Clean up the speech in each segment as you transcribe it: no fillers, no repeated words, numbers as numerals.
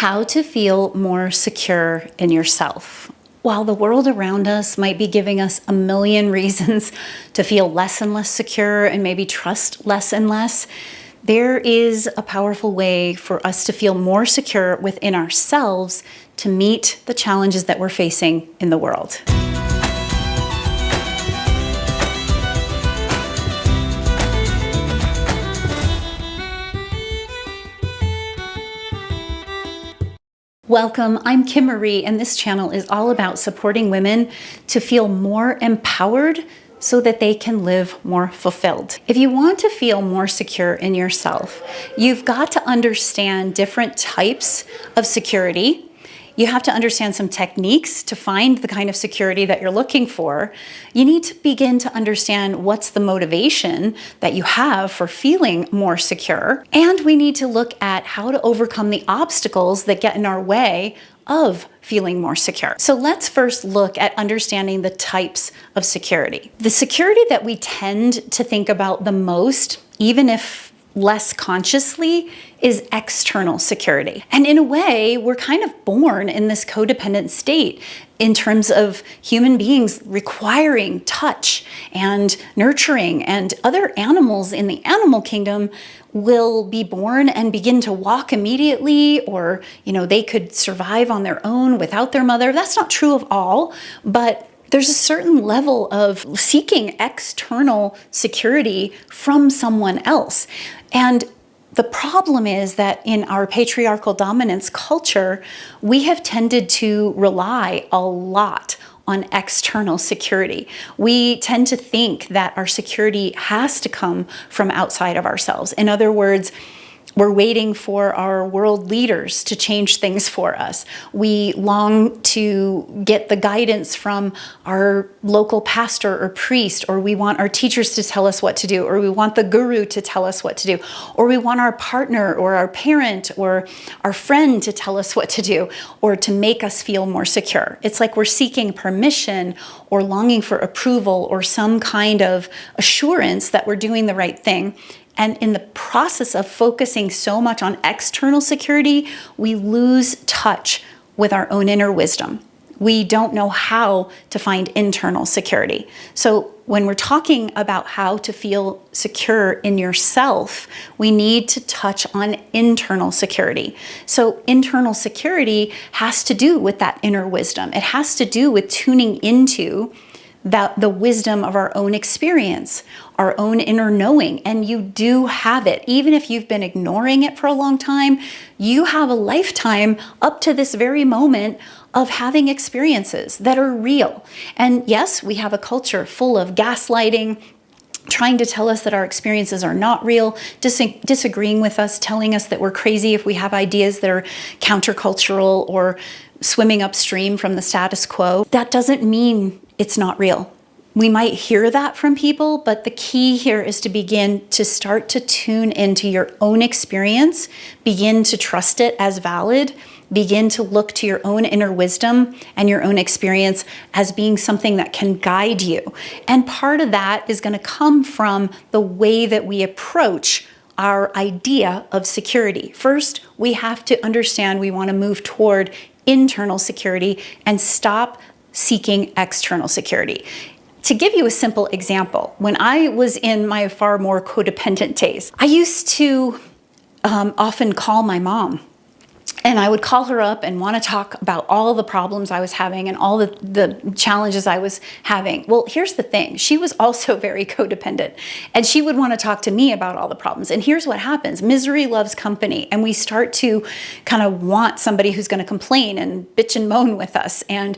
How to feel more secure in yourself. While the world around us might be giving us a million reasons to feel less and less secure and maybe trust less and less, there is a powerful way for us to feel more secure within ourselves to meet the challenges that we're facing in the world. Welcome, I'm Kim Marie, and this channel is all about supporting women to feel more empowered so that they can live more fulfilled. If you want to feel more secure in yourself, you've got to understand different types of security. You have to understand some techniques to find the kind of security that you're looking for. You need to begin to understand what's the motivation that you have for feeling more secure. And we need to look at how to overcome the obstacles that get in our way of feeling more secure. So let's first look at understanding the types of security. The security that we tend to think about the most, even if less consciously, is external security. And in a way, we're kind of born in this codependent state in terms of human beings requiring touch and nurturing, and other animals in the animal kingdom will be born and begin to walk immediately, or they could survive on their own without their mother. That's not true of all, but there's a certain level of seeking external security from someone else. And the problem is that in our patriarchal dominance culture, we have tended to rely a lot on external security. We tend to think that our security has to come from outside of ourselves. In other words, we're waiting for our world leaders to change things for us. We long to get the guidance from our local pastor or priest, or we want our teachers to tell us what to do, or we want the guru to tell us what to do, or we want our partner or our parent or our friend to tell us what to do, or to make us feel more secure. It's like we're seeking permission or longing for approval or some kind of assurance that we're doing the right thing. And in the process of focusing so much on external security, we lose touch with our own inner wisdom. We don't know how to find internal security. So when we're talking about how to feel secure in yourself, we need to touch on internal security. So internal security has to do with that inner wisdom. It has to do with tuning into the wisdom of our own experience, our own inner knowing. And you do have it. Even if you've been ignoring it for a long time, you have a lifetime up to this very moment of having experiences that are real. And yes, we have a culture full of gaslighting, trying to tell us that our experiences are not real, disagreeing with us, telling us that we're crazy if we have ideas that are countercultural or swimming upstream from the status quo. That doesn't mean it's not real. We might hear that from people, but the key here is to begin to start to tune into your own experience, begin to trust it as valid, begin to look to your own inner wisdom and your own experience as being something that can guide you. And part of that is going to come from the way that we approach our idea of security. First, we have to understand we want to move toward internal security and stop seeking external security. To give you a simple example, when I was in my far more codependent days, I used to often call my mom. And I would call her up and want to talk about all the problems I was having and all the challenges I was having. Well, here's the thing. She was also very codependent, and she would want to talk to me about all the problems. And here's what happens. Misery loves company. And we start to kind of want somebody who's going to complain and bitch and moan with us and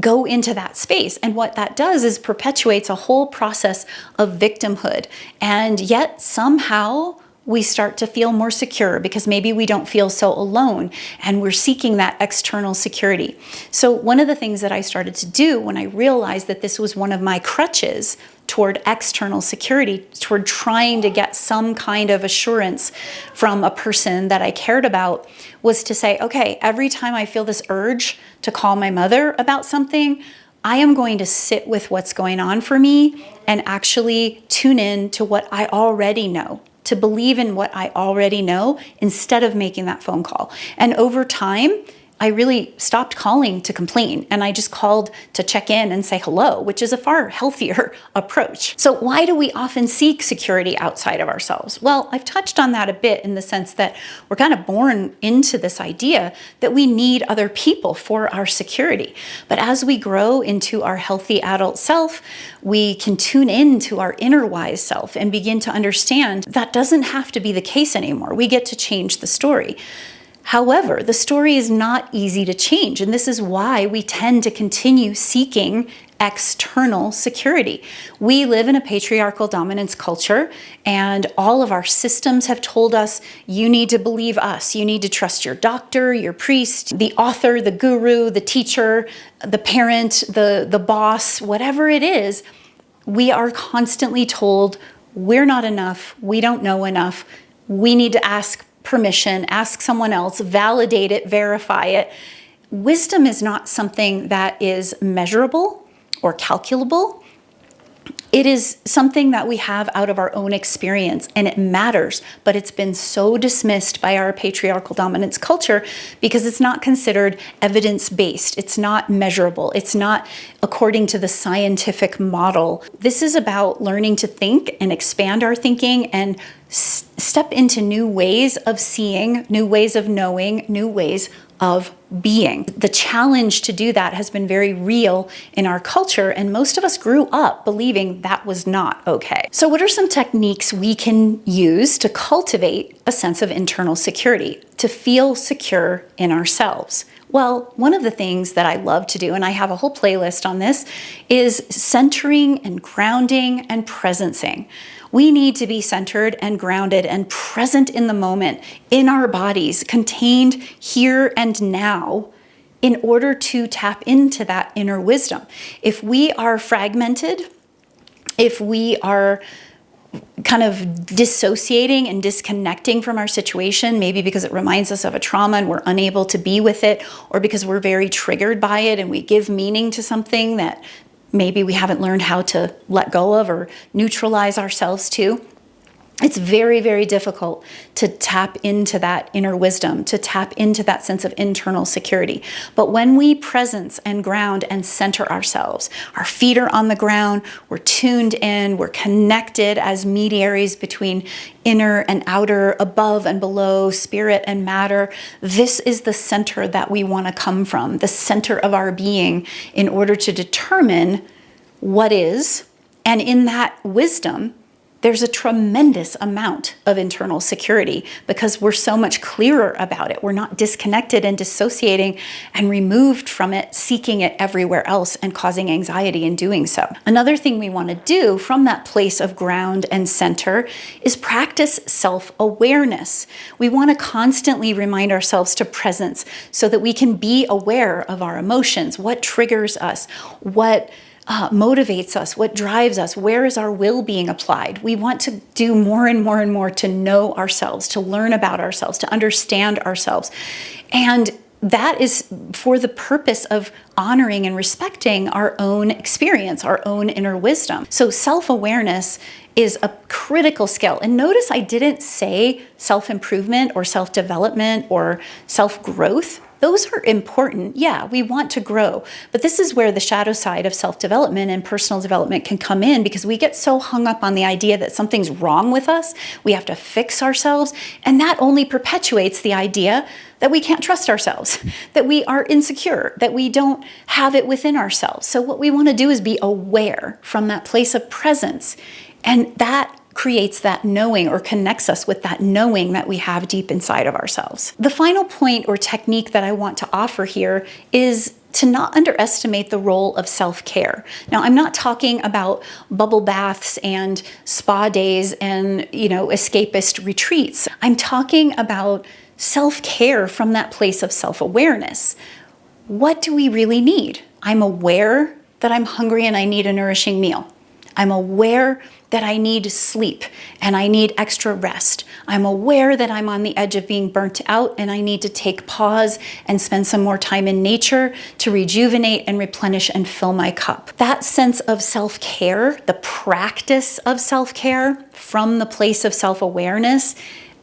go into that space. And what that does is perpetuates a whole process of victimhood. And yet somehow we start to feel more secure because maybe we don't feel so alone, and we're seeking that external security. So one of the things that I started to do when I realized that this was one of my crutches toward external security, toward trying to get some kind of assurance from a person that I cared about, was to say, okay, every time I feel this urge to call my mother about something, I am going to sit with what's going on for me and actually tune in to what I already know. to believe in what I already know instead of making that phone call. And over time, I really stopped calling to complain, and I just called to check in and say hello, which is a far healthier approach. So why do we often seek security outside of ourselves? Well, I've touched on that a bit in the sense that we're kind of born into this idea that we need other people for our security. But as we grow into our healthy adult self, we can tune in to our inner wise self and begin to understand that doesn't have to be the case anymore. We get to change the story. However, the story is not easy to change, and this is why we tend to continue seeking external security. We live in a patriarchal dominance culture, and all of our systems have told us, you need to believe us. You need to trust your doctor, your priest, the author, the guru, the teacher, the parent, the boss, whatever it is. We are constantly told we're not enough, we don't know enough, we need to ask permission, ask someone else, validate it, verify it. Wisdom is not something that is measurable or calculable. It is something that we have out of our own experience, and it matters, but it's been so dismissed by our patriarchal dominance culture because it's not considered evidence-based. It's not measurable. It's not according to the scientific model. This is about learning to think and expand our thinking and step into new ways of seeing, new ways of knowing, new ways of being. The challenge to do that has been very real in our culture, and most of us grew up believing that was not okay. So what are some techniques we can use to cultivate a sense of internal security, to feel secure in ourselves? Well, one of the things that I love to do, and I have a whole playlist on this, is centering and grounding and presencing. We need to be centered and grounded and present in the moment, in our bodies, contained here and now, in order to tap into that inner wisdom. If we are fragmented, if we are kind of dissociating and disconnecting from our situation, maybe because it reminds us of a trauma and we're unable to be with it, or because we're very triggered by it and we give meaning to something that maybe we haven't learned how to let go of or neutralize ourselves to, it's very, very difficult to tap into that inner wisdom, to tap into that sense of internal security. But when we presence and ground and center ourselves, our feet are on the ground, we're tuned in, we're connected as mediaries between inner and outer, above and below, spirit and matter. This is the center that we want to come from, the center of our being, in order to determine what is. And in that wisdom, there's a tremendous amount of internal security because we're so much clearer about it. We're not disconnected and dissociating and removed from it, seeking it everywhere else and causing anxiety in doing so. Another thing we want to do from that place of ground and center is practice self-awareness. We want to constantly remind ourselves to presence so that we can be aware of our emotions, what triggers us, what motivates us, what drives us, where is our will being applied. We want to do more and more and more to know ourselves, to learn about ourselves, to understand ourselves. And that is for the purpose of honoring and respecting our own experience, our own inner wisdom. So self-awareness is a critical skill. And notice I didn't say self-improvement or self-development or self-growth. Those are important. Yeah, we want to grow. But this is where the shadow side of self-development and personal development can come in, because we get so hung up on the idea that something's wrong with us. We have to fix ourselves. And that only perpetuates the idea that we can't trust ourselves, that we are insecure, that we don't have it within ourselves. So what we want to do is be aware from that place of presence. And that creates that knowing, or connects us with that knowing that we have deep inside of ourselves. The final point or technique that I want to offer here is to not underestimate the role of self-care. Now, I'm not talking about bubble baths and spa days and, escapist retreats. I'm talking about self-care from that place of self-awareness. What do we really need? I'm aware that I'm hungry and I need a nourishing meal. I'm aware that I need sleep and I need extra rest. I'm aware that I'm on the edge of being burnt out and I need to take pause and spend some more time in nature to rejuvenate and replenish and fill my cup. That sense of self-care, the practice of self-care from the place of self-awareness,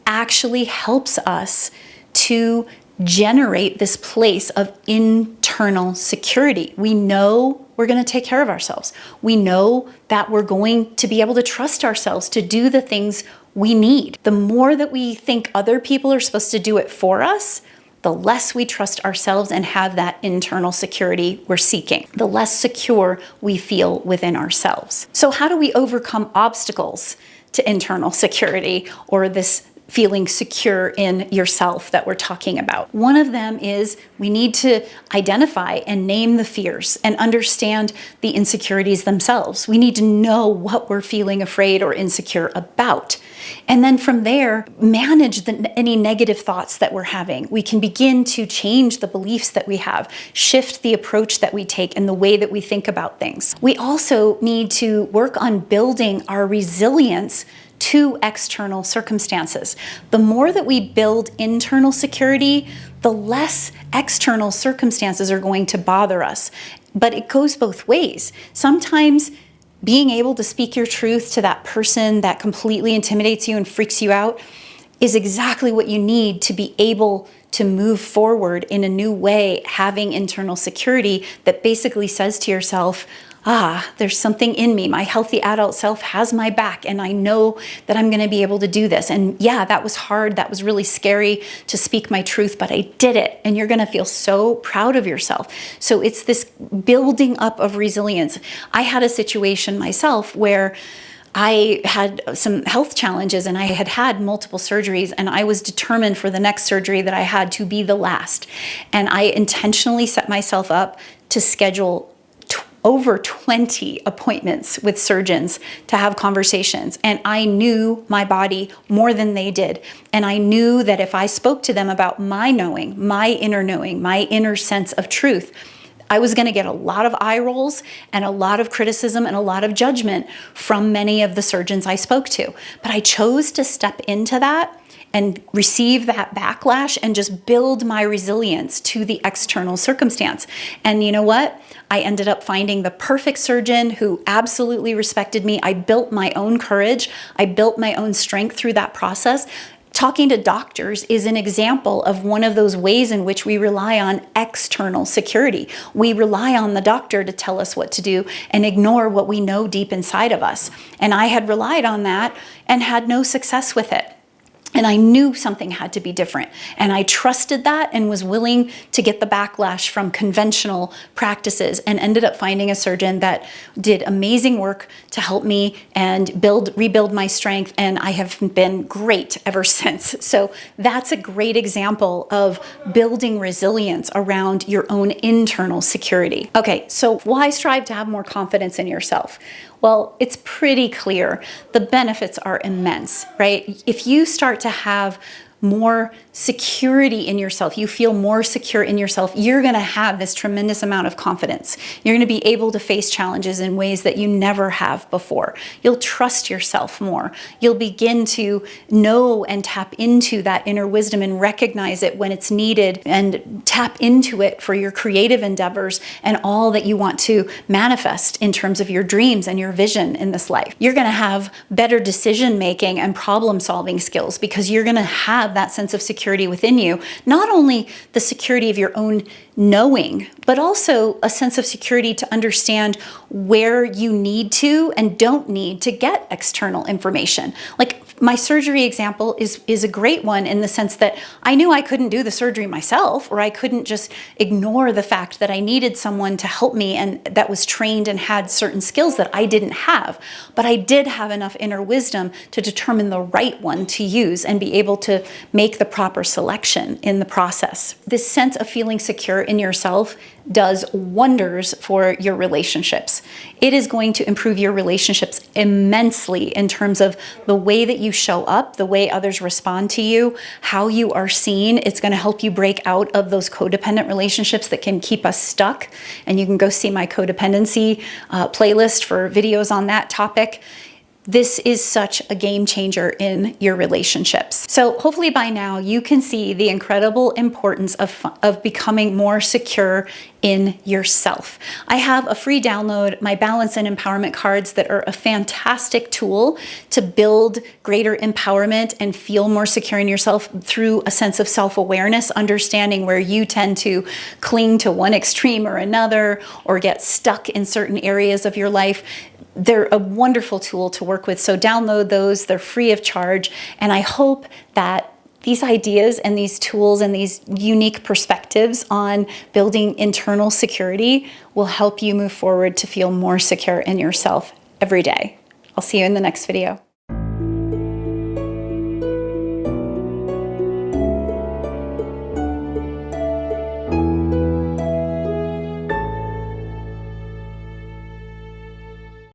actually helps us to generate this place of internal security. We know we're going to take care of ourselves. We know that we're going to be able to trust ourselves to do the things we need. The more that we think other people are supposed to do it for us, the less we trust ourselves and have that internal security we're seeking, the less secure we feel within ourselves. So how do we overcome obstacles to internal security, or this feeling secure in yourself that we're talking about? One of them is we need to identify and name the fears and understand the insecurities themselves. We need to know what we're feeling afraid or insecure about. And then from there, manage any negative thoughts that we're having. We can begin to change the beliefs that we have, shift the approach that we take and the way that we think about things. We also need to work on building our resilience to external circumstances. The more that we build internal security, the less external circumstances are going to bother us. But it goes both ways. Sometimes being able to speak your truth to that person that completely intimidates you and freaks you out is exactly what you need to be able to move forward in a new way, having internal security that basically says to yourself, there's something in me. My healthy adult self has my back, and I know that I'm going to be able to do this. And yeah, that was hard. That was really scary to speak my truth, but I did it. And you're going to feel so proud of yourself. So it's this building up of resilience. I had a situation myself where I had some health challenges and I had had multiple surgeries, and I was determined for the next surgery that I had to be the last. And I intentionally set myself up to schedule over 20 appointments with surgeons to have conversations. And I knew my body more than they did. And I knew that if I spoke to them about my knowing, my inner sense of truth, I was going to get a lot of eye rolls and a lot of criticism and a lot of judgment from many of the surgeons I spoke to. But I chose to step into that and receive that backlash and just build my resilience to the external circumstance. And you know what? I ended up finding the perfect surgeon who absolutely respected me. I built my own courage. I built my own strength through that process. Talking to doctors is an example of one of those ways in which we rely on external security. We rely on the doctor to tell us what to do and ignore what we know deep inside of us. And I had relied on that and had no success with it. And I knew something had to be different. And I trusted that and was willing to get the backlash from conventional practices, and ended up finding a surgeon that did amazing work to help me and rebuild my strength. And I have been great ever since. So that's a great example of building resilience around your own internal security. Okay, so why strive to have more confidence in yourself? Well, it's pretty clear. The benefits are immense, right? If you start to have more security in yourself, you feel more secure in yourself, you're going to have this tremendous amount of confidence. You're going to be able to face challenges in ways that you never have before. You'll trust yourself more. You'll begin to know and tap into that inner wisdom and recognize it when it's needed, and tap into it for your creative endeavors and all that you want to manifest in terms of your dreams and your vision in this life. You're going to have better decision making and problem solving skills because you're going to have that sense of security within you. Not only the security of your own knowing, but also a sense of security to understand where you need to and don't need to get external information. Like my surgery example is a great one in the sense that I knew I couldn't do the surgery myself, or I couldn't just ignore the fact that I needed someone to help me and that was trained and had certain skills that I didn't have. But I did have enough inner wisdom to determine the right one to use and be able to make the proper selection in the process. This sense of feeling secure in yourself does wonders for your relationships. It is going to improve your relationships immensely in terms of the way that you you show up, the way others respond to you, how you are seen. It's going to help you break out of those codependent relationships that can keep us stuck. And you can go see my codependency playlist for videos on that topic. This is such a game changer in your relationships. So hopefully by now you can see the incredible importance of becoming more secure in yourself. I have a free download, my balance and empowerment cards, that are a fantastic tool to build greater empowerment and feel more secure in yourself through a sense of self-awareness, understanding where you tend to cling to one extreme or another, or get stuck in certain areas of your life. They're a wonderful tool to work with. So download those, they're free of charge. And I hope that these ideas and these tools and these unique perspectives on building internal security will help you move forward to feel more secure in yourself every day. I'll see you in the next video.